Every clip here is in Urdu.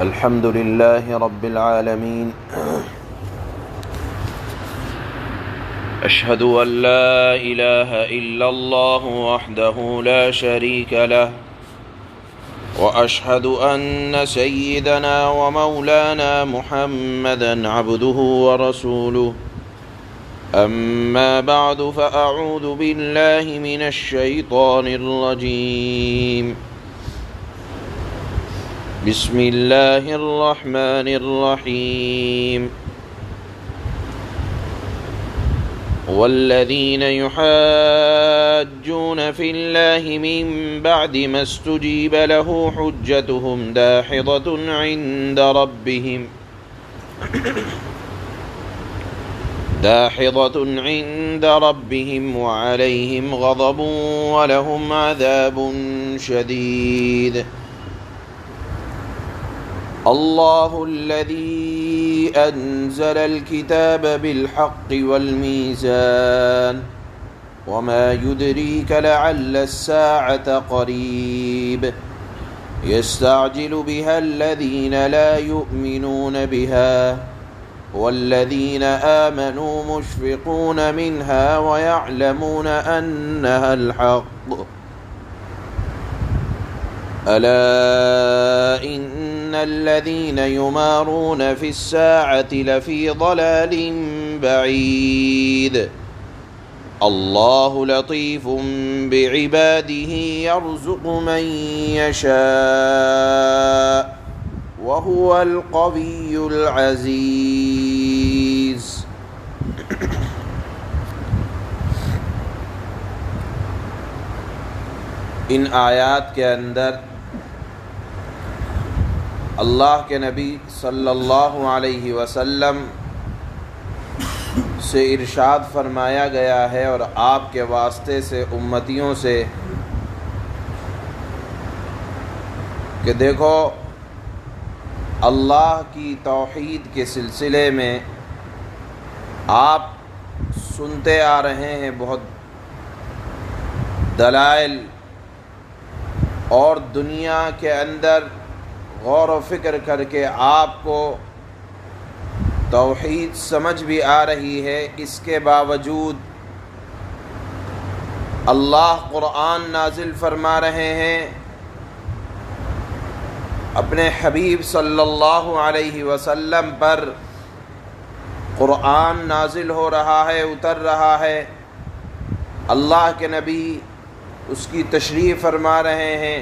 الحمد لله رب العالمين أشهد أن لا إله إلا الله وحده لا شريك له وأشهد أن سيدنا ومولانا محمدا عبده ورسوله أما بعد فأعوذ بالله من الشيطان الرجيم بسم الله الرحمن الرحيم والذين يحاجون في الله من بعد ما استجيب له حجتهم داحضة عند ربهم وعليهم غضب ولهم عذاب شديد الله الذي أنزل الكتاب بالحق والميزان وما يدريك لعل الساعة قريب يستعجل بها الذين لا يؤمنون بها والذين آمنوا مشفقون منها ويعلمون أنها الحق ألا إن الذين يمارون في الساعة لفي ضلال بعيد الله لطيف بعباده يرزق من يشاء وهو القوي العزيز ان آیات کے اندر اللہ کے نبی صلی اللہ علیہ وسلم سے ارشاد فرمایا گیا ہے اور آپ کے واسطے سے امتیوں سے کہ دیکھو اللہ کی توحید کے سلسلے میں آپ سنتے آ رہے ہیں بہت دلائل اور دنیا کے اندر غور و فکر کر کے آپ کو توحید سمجھ بھی آ رہی ہے، اس کے باوجود اللہ قرآن نازل فرما رہے ہیں، اپنے حبیب صلی اللہ علیہ وسلم پر قرآن نازل ہو رہا ہے، اتر رہا ہے، اللہ کے نبی اس کی تشریح فرما رہے ہیں،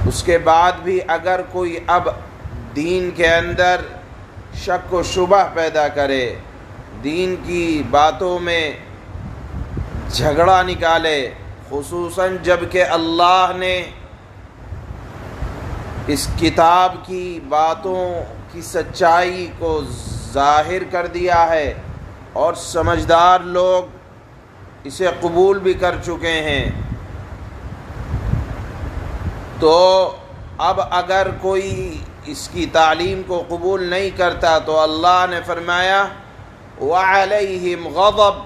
اس کے بعد بھی اگر کوئی اب دین کے اندر شک و شبہ پیدا کرے، دین کی باتوں میں جھگڑا نکالے، خصوصاً جب کہ اللہ نے اس کتاب کی باتوں کی سچائی کو ظاہر کر دیا ہے اور سمجھدار لوگ اسے قبول بھی کر چکے ہیں، تو اب اگر کوئی اس کی تعلیم کو قبول نہیں کرتا تو اللہ نے فرمایا وَعَلَيْهِمْ غَضَبٌ،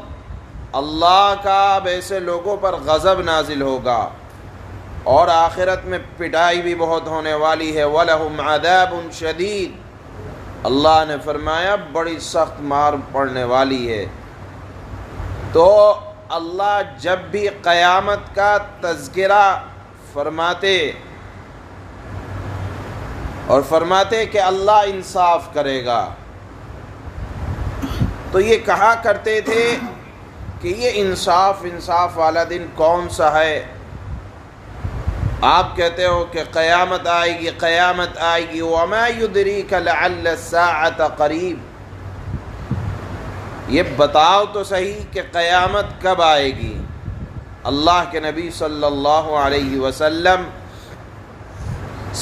اللہ کا اب ایسے لوگوں پر غضب نازل ہوگا اور آخرت میں پٹائی بھی بہت ہونے والی ہے، وَلَهُمْ عَذَابٌ شَدِيدٌ، اللہ نے فرمایا بڑی سخت مار پڑنے والی ہے۔ تو اللہ جب بھی قیامت کا تذکرہ فرماتے اور فرماتے کہ اللہ انصاف کرے گا، تو یہ کہا کرتے تھے کہ یہ انصاف والا دن کون سا ہے؟ آپ کہتے ہو کہ قیامت آئے گی، وَمَا يُدْرِيكَ لَعَلَّ السَّاعَةَ قَرِيب، یہ بتاؤ تو صحیح کہ قیامت کب آئے گی؟ اللہ کے نبی صلی اللہ علیہ وسلم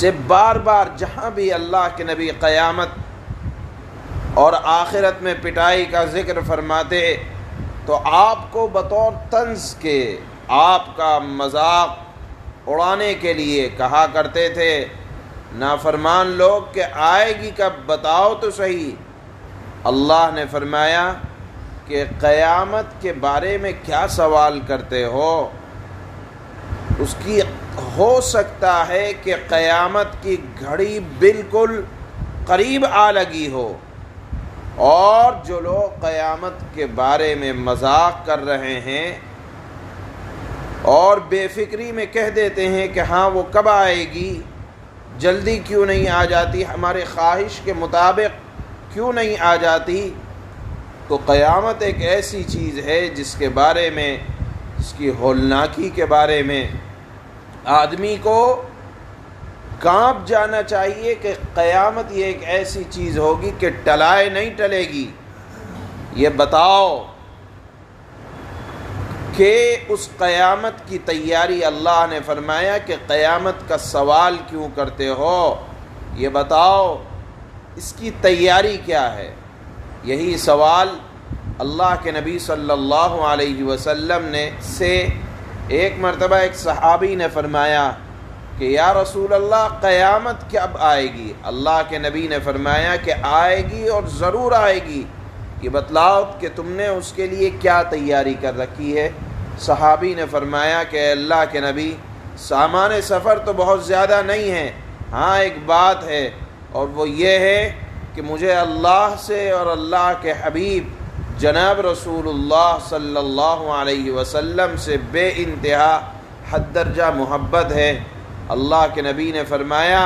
سے بار بار جہاں بھی اللہ کے نبی قیامت اور آخرت میں پٹائی کا ذکر فرماتے تو آپ کو بطور طنز کے آپ کا مذاق اڑانے کے لیے کہا کرتے تھے نافرمان لوگ کہ آئے گی کب، بتاؤ تو صحیح۔ اللہ نے فرمایا کہ قیامت کے بارے میں کیا سوال کرتے ہو؟ اس کی ہو سکتا ہے کہ قیامت کی گھڑی بالکل قریب آ لگی ہو، اور جو لوگ قیامت کے بارے میں مذاق کر رہے ہیں اور بے فکری میں کہہ دیتے ہیں کہ ہاں وہ کب آئے گی، جلدی کیوں نہیں آ جاتی، ہمارے خواہش کے مطابق کیوں نہیں آ جاتی، تو قیامت ایک ایسی چیز ہے جس کے بارے میں، اس کی ہولناکی کے بارے میں آدمی کو کانپ جانا چاہیے کہ قیامت یہ ایک ایسی چیز ہوگی کہ ٹلائے نہیں ٹلے گی۔ یہ بتاؤ کہ اس قیامت کی تیاری، اللہ نے فرمایا کہ قیامت کا سوال کیوں کرتے ہو، یہ بتاؤ اس کی تیاری کیا ہے۔ یہی سوال اللہ کے نبی صلی اللہ علیہ وسلم نے سے ایک مرتبہ ایک صحابی نے فرمایا کہ یا رسول اللہ قیامت کب آئے گی؟ اللہ کے نبی نے فرمایا کہ آئے گی اور ضرور آئے گی، یہ بتلاؤ کہ تم نے اس کے لیے کیا تیاری کر رکھی ہے۔ صحابی نے فرمایا کہ اللہ کے نبی، سامان سفر تو بہت زیادہ نہیں ہے، ہاں ایک بات ہے، اور وہ یہ ہے کہ مجھے اللہ سے اور اللہ کے حبیب جناب رسول اللہ صلی اللہ علیہ وسلم سے بے انتہا حد درجہ محبت ہے۔ اللہ کے نبی نے فرمایا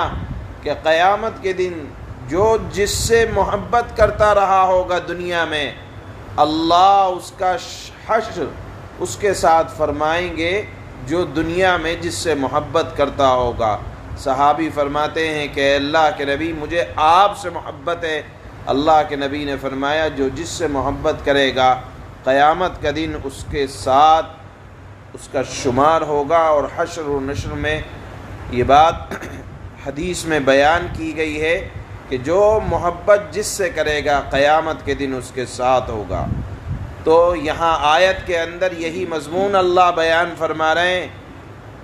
کہ قیامت کے دن جو جس سے محبت کرتا رہا ہوگا دنیا میں، اللہ اس کا حشر اس کے ساتھ فرمائیں گے جو دنیا میں جس سے محبت کرتا ہوگا۔ صحابی فرماتے ہیں کہ اللہ کے نبی مجھے آپ سے محبت ہے۔ اللہ کے نبی نے فرمایا جو جس سے محبت کرے گا قیامت کا دن اس کے ساتھ اس کا شمار ہوگا، اور حشر و نشر میں یہ بات حدیث میں بیان کی گئی ہے کہ جو محبت جس سے کرے گا قیامت کے دن اس کے ساتھ ہوگا۔ تو یہاں آیت کے اندر یہی مضمون اللہ بیان فرما رہے ہیں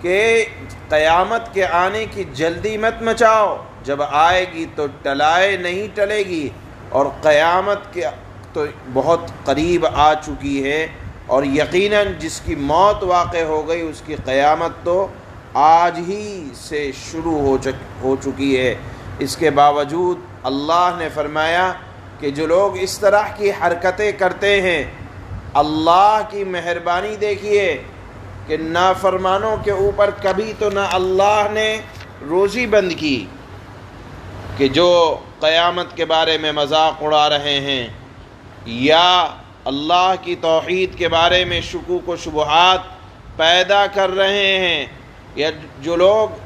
کہ قیامت کے آنے کی جلدی مت مچاؤ، جب آئے گی تو ٹلائے نہیں ٹلے گی، اور قیامت کے تو بہت قریب آ چکی ہے، اور یقیناً جس کی موت واقع ہو گئی اس کی قیامت تو آج ہی سے شروع ہو چکی ہے۔ اس کے باوجود اللہ نے فرمایا کہ جو لوگ اس طرح کی حرکتیں کرتے ہیں، اللہ کی مہربانی دیکھیے کہ نافرمانوں کے اوپر کبھی تو نہ اللہ نے روزی بند کی کہ جو قیامت کے بارے میں مذاق اڑا رہے ہیں، یا اللہ کی توحید کے بارے میں شکوک و شبہات پیدا کر رہے ہیں، یا جو لوگ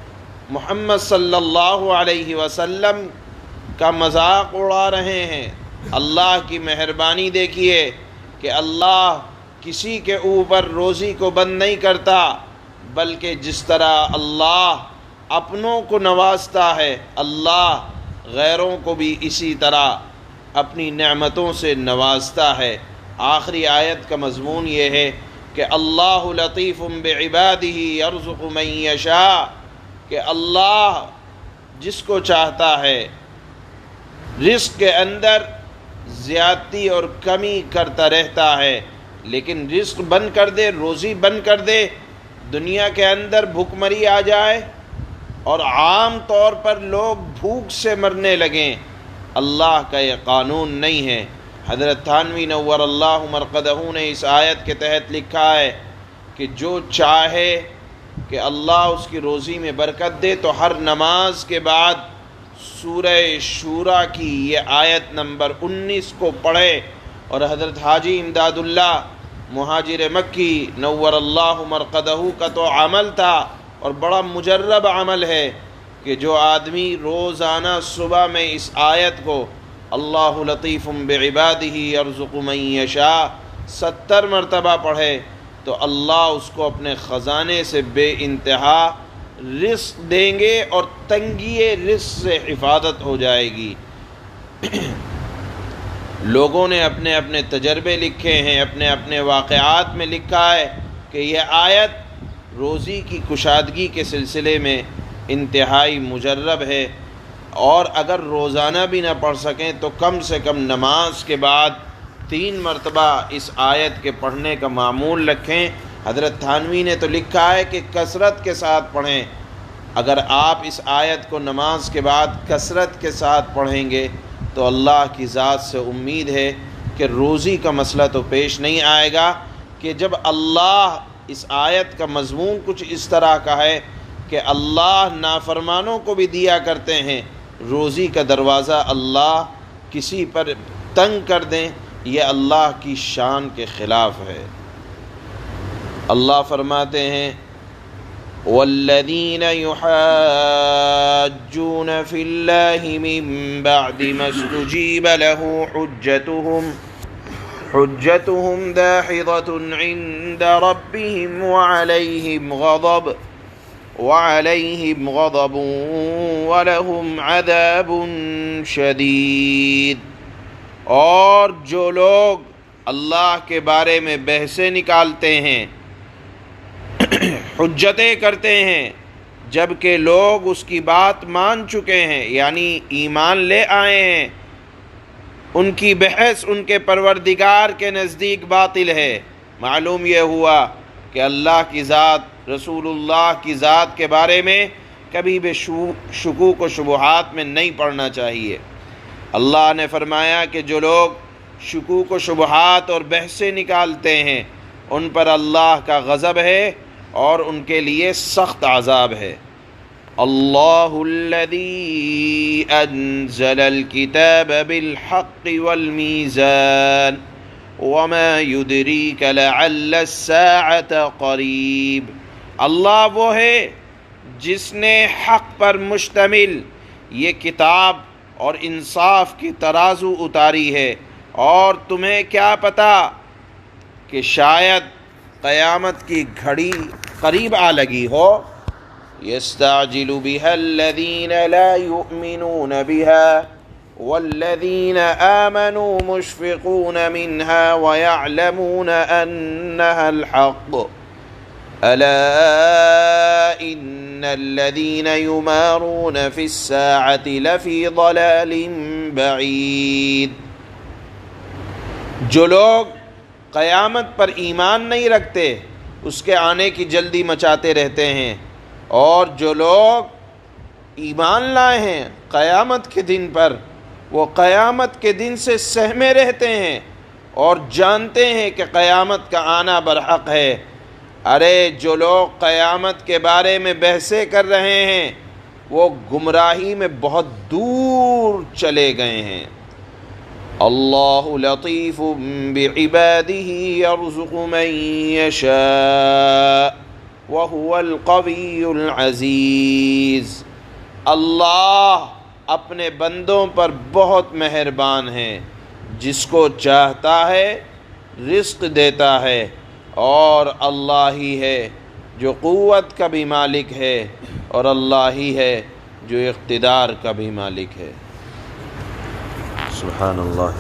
محمد صلی اللہ علیہ وسلم کا مذاق اڑا رہے ہیں۔ اللہ کی مہربانی دیکھیے کہ اللہ کسی کے اوپر روزی کو بند نہیں کرتا، بلکہ جس طرح اللہ اپنوں کو نوازتا ہے، اللہ غیروں کو بھی اسی طرح اپنی نعمتوں سے نوازتا ہے۔ آخری آیت کا مضمون یہ ہے کہ اللہ لطیف بعبادہ یرزق من یشاء، کہ اللہ جس کو چاہتا ہے رزق کے اندر زیادتی اور کمی کرتا رہتا ہے، لیکن رزق بند کر دے، روزی بند کر دے، دنیا کے اندر بھوکمری آ جائے اور عام طور پر لوگ بھوک سے مرنے لگیں، اللہ کا یہ قانون نہیں ہے۔ حضرت تھانوی نور اللہ مرقدہ نے اس آیت کے تحت لکھا ہے کہ جو چاہے کہ اللہ اس کی روزی میں برکت دے تو ہر نماز کے بعد سورہ شورا کی یہ آیت نمبر 19 کو پڑھے، اور حضرت حاجی امداد اللہ مہاجر مکی نور اللہ مرقدہ کا تو عمل تھا، اور بڑا مجرب عمل ہے کہ جو آدمی روزانہ صبح میں اس آیت کو اللہ لطیف بعبادہ یرزق من یشاء 70 مرتبہ پڑھے تو اللہ اس کو اپنے خزانے سے بے انتہا رزق دیں گے، اور تنگی رزق سے حفاظت ہو جائے گی۔ لوگوں نے اپنے اپنے تجربے لکھے ہیں، اپنے اپنے واقعات میں لکھا ہے کہ یہ آیت روزی کی کشادگی کے سلسلے میں انتہائی مجرب ہے، اور اگر روزانہ بھی نہ پڑھ سکیں تو کم سے کم نماز کے بعد 3 مرتبہ اس آیت کے پڑھنے کا معمول رکھیں۔ حضرت تھانوی نے تو لکھا ہے کہ کثرت کے ساتھ پڑھیں. اگر آپ اس آیت کو نماز کے بعد کثرت کے ساتھ پڑھیں گے تو اللہ کی ذات سے امید ہے کہ روزی کا مسئلہ تو پیش نہیں آئے گا. کہ جب اللہ اس آیت کا مضمون کچھ اس طرح کا ہے کہ اللہ نافرمانوں کو بھی دیا کرتے ہیں، روزی کا دروازہ اللہ کسی پر تنگ کر دیں، یہ اللہ کی شان کے خلاف ہے. اللہ فرماتے ہیں وَالَّذِينَ يُحَاجُّونَ فِي اللَّهِ مِن بَعْدِ مَا اسْتُجِيبَ لَهُ حُجَّتُهُمْ دَاحِضَةٌ عِندَ رَبِّهِمْ وَعَلَيْهِمْ غَضَبٌ وَلَهُمْ عَذَابٌ شَدِيدٌ. اور جو لوگ اللہ کے بارے میں بحثیں نکالتے ہیں، حجتیں کرتے ہیں، جبکہ لوگ اس کی بات مان چکے ہیں، یعنی ایمان لے آئے ہیں، ان کی بحث ان کے پروردگار کے نزدیک باطل ہے. معلوم یہ ہوا کہ اللہ کی ذات، رسول اللہ کی ذات کے بارے میں کبھی بھی شکوک و شبہات میں نہیں پڑنا چاہیے. اللہ نے فرمایا کہ جو لوگ شکوک و شبہات اور بحثیں نکالتے ہیں ان پر اللہ کا غضب ہے اور ان کے لیے سخت عذاب ہے. اللہ الذی انزل الکتاب بالحق والمیزان وما یدریک لعل الساعة قریب. اللہ وہ ہے جس نے حق پر مشتمل یہ کتاب اور انصاف کی ترازو اتاری ہے، اور تمہیں کیا پتہ کہ شاید قیامت کی گھڑی قریب آ لگی ہو. یستعجل بها الذین لا یؤمنون بها والذین آمنوا مشفقون منها ويعلمون أنها الحق ألا إن الذين يمارون في الساعة لفي ضلال بعيد. جو لوگ قیامت پر ایمان نہیں رکھتے اس کے آنے کی جلدی مچاتے رہتے ہیں، اور جو لوگ ایمان لائے ہیں قیامت کے دن پر وہ قیامت کے دن سے سہمے رہتے ہیں اور جانتے ہیں کہ قیامت کا آنا برحق ہے. ارے جو لوگ قیامت کے بارے میں بحثیں کر رہے ہیں وہ گمراہی میں بہت دور چلے گئے ہیں. اللہ لطیف بعباده یرزق من یشاء وهو القوی العزیز. اللہ اپنے بندوں پر بہت مہربان ہے، جس کو چاہتا ہے رزق دیتا ہے، اور اللہ ہی ہے جو قوت کا بھی مالک ہے، اور اللہ ہی ہے جو اقتدار کا بھی مالک ہے. سبحان اللہ.